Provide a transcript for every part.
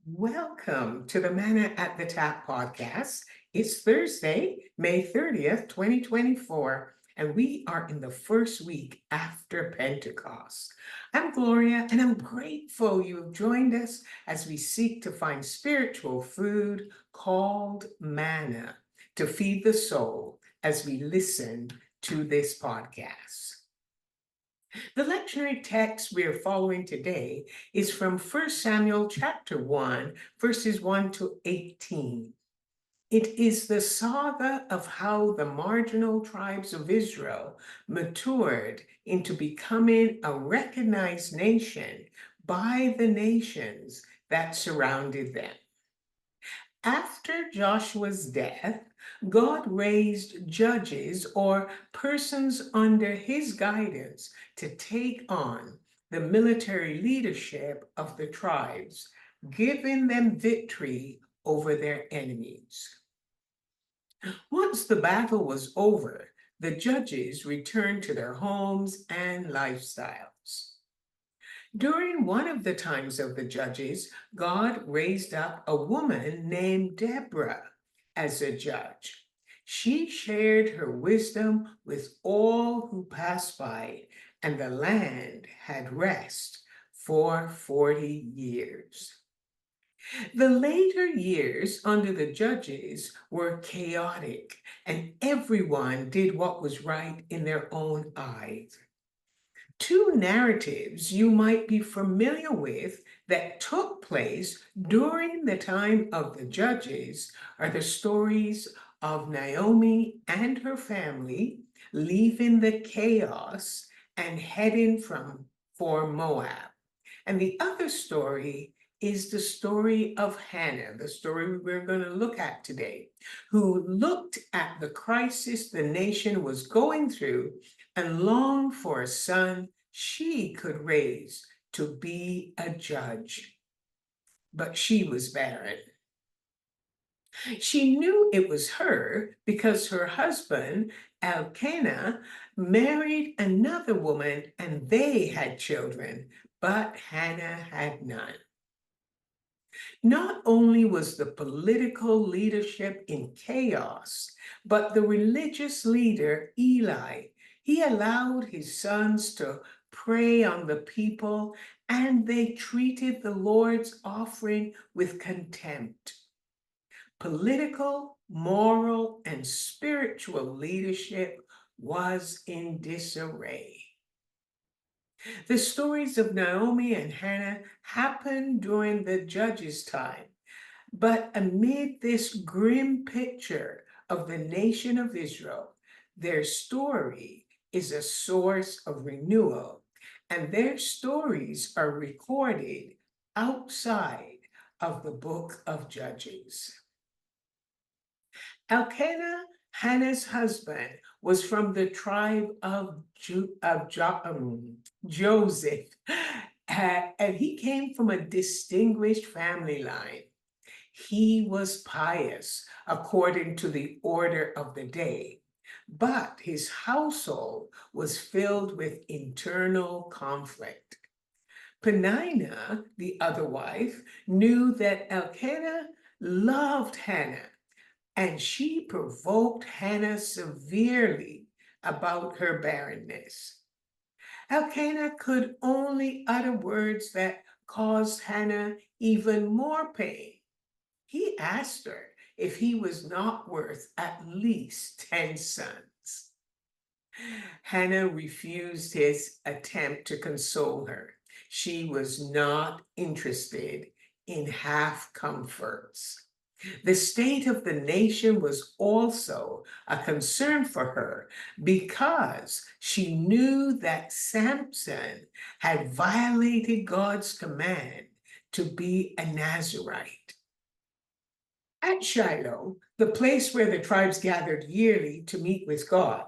Welcome to the Manna at the Tap podcast. It's Thursday, May 30th, 2024, and we are in the first week after Pentecost. I'm Gloria, and I'm grateful you have joined us as we seek to find spiritual food called manna to feed the soul as we listen to this podcast. The lectionary text we are following today is from 1 Samuel chapter 1, verses 1 to 18. It is the saga of how the marginal tribes of Israel matured into becoming a recognized nation by the nations that surrounded them. After Joshua's death, God raised judges or persons under his guidance to take on the military leadership of the tribes, giving them victory over their enemies. Once the battle was over, the judges returned to their homes and lifestyles. During one of the times of the judges, God raised up a woman named Deborah as a judge. She shared her wisdom with all who passed by, and the land had rest for 40 years. The later years under the judges were chaotic, and everyone did what was right in their own eyes. Two narratives you might be familiar with that took place during the time of the judges are the stories of Naomi and her family leaving the chaos and heading for Moab. And the other story is the story of Hannah, the story we're going to look at today, who looked at the crisis the nation was going through and longed for a son she could raise to be a judge. But she was barren. She knew it was her because her husband, Elkanah, married another woman and they had children, but Hannah had none. Not only was the political leadership in chaos, but the religious leader, Eli, he allowed his sons to prey on the people, and they treated the Lord's offering with contempt. Political, moral, and spiritual leadership was in disarray. The stories of Naomi and Hannah happened during the judges' time, but amid this grim picture of the nation of Israel, their story is a source of renewal, and their stories are recorded outside of the book of Judges. Elkanah, Hannah's husband, was from the tribe of Joseph, and he came from a distinguished family line. He was pious according to the order of the day, but his household was filled with internal conflict. Peninnah, the other wife, knew that Elkanah loved Hannah, and she provoked Hannah severely about her barrenness. Elkanah could only utter words that caused Hannah even more pain. He asked her if he was not worth at least 10 sons. Hannah refused his attempt to console her. She was not interested in half comforts. The state of the nation was also a concern for her because she knew that Samson had violated God's command to be a Nazirite. At Shiloh, the place where the tribes gathered yearly to meet with God,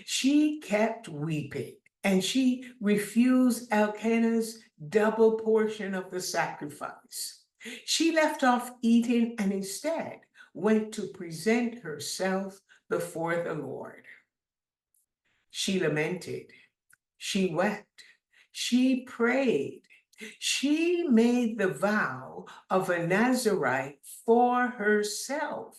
she kept weeping and she refused Elkanah's double portion of the sacrifice. She left off eating and instead went to present herself before the Lord. She lamented, she wept, she prayed, She made the vow of a Nazarite for herself.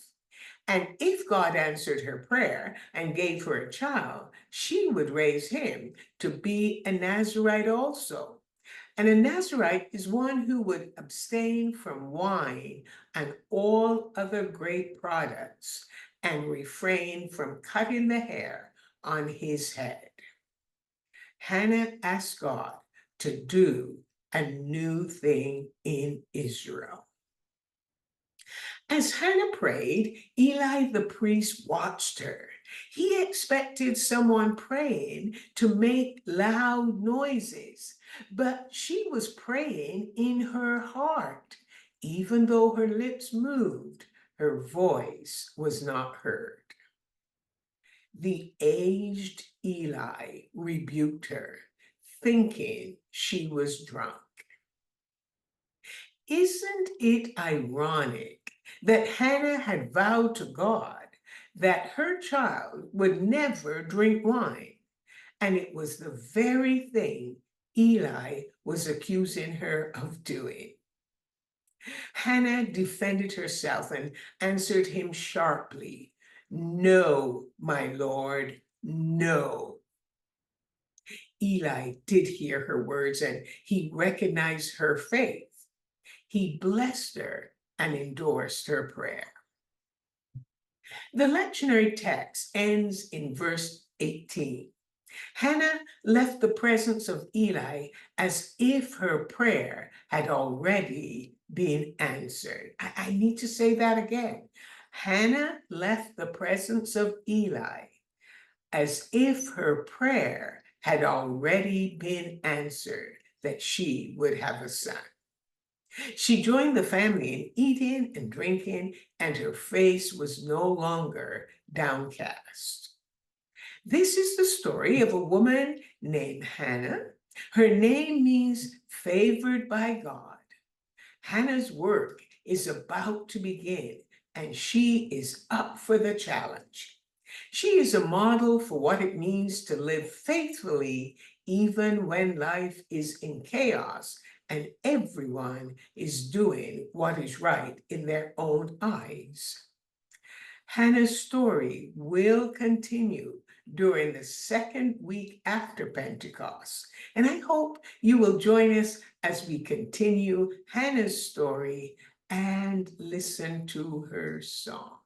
And if God answered her prayer and gave her a child, she would raise him to be a Nazarite also. And a Nazarite is one who would abstain from wine and all other grape products and refrain from cutting the hair on his head. Hannah asked God to do a new thing in Israel. As Hannah prayed, Eli the priest watched her. He expected someone praying to make loud noises, but she was praying in her heart. Even though her lips moved, her voice was not heard. The aged Eli rebuked her, thinking she was drunk. Isn't it ironic that Hannah had vowed to God that her child would never drink wine? And it was the very thing Eli was accusing her of doing. Hannah defended herself and answered him sharply, "No, my lord, no." Eli did hear her words and he recognized her faith. He blessed her and endorsed her prayer. The lectionary text ends in verse 18. Hannah left the presence of Eli as if her prayer had already been answered. I need to say that again. Hannah left the presence of Eli as if her prayer had already been answered, that she would have a son. She joined the family in eating and drinking, and her face was no longer downcast. This is the story of a woman named Hannah. Her name means favored by God. Hannah's work is about to begin, and she is up for the challenge. She is a model for what it means to live faithfully even when life is in chaos and everyone is doing what is right in their own eyes. Hannah's story will continue during the second week after Pentecost, and I hope you will join us as we continue Hannah's story and listen to her song.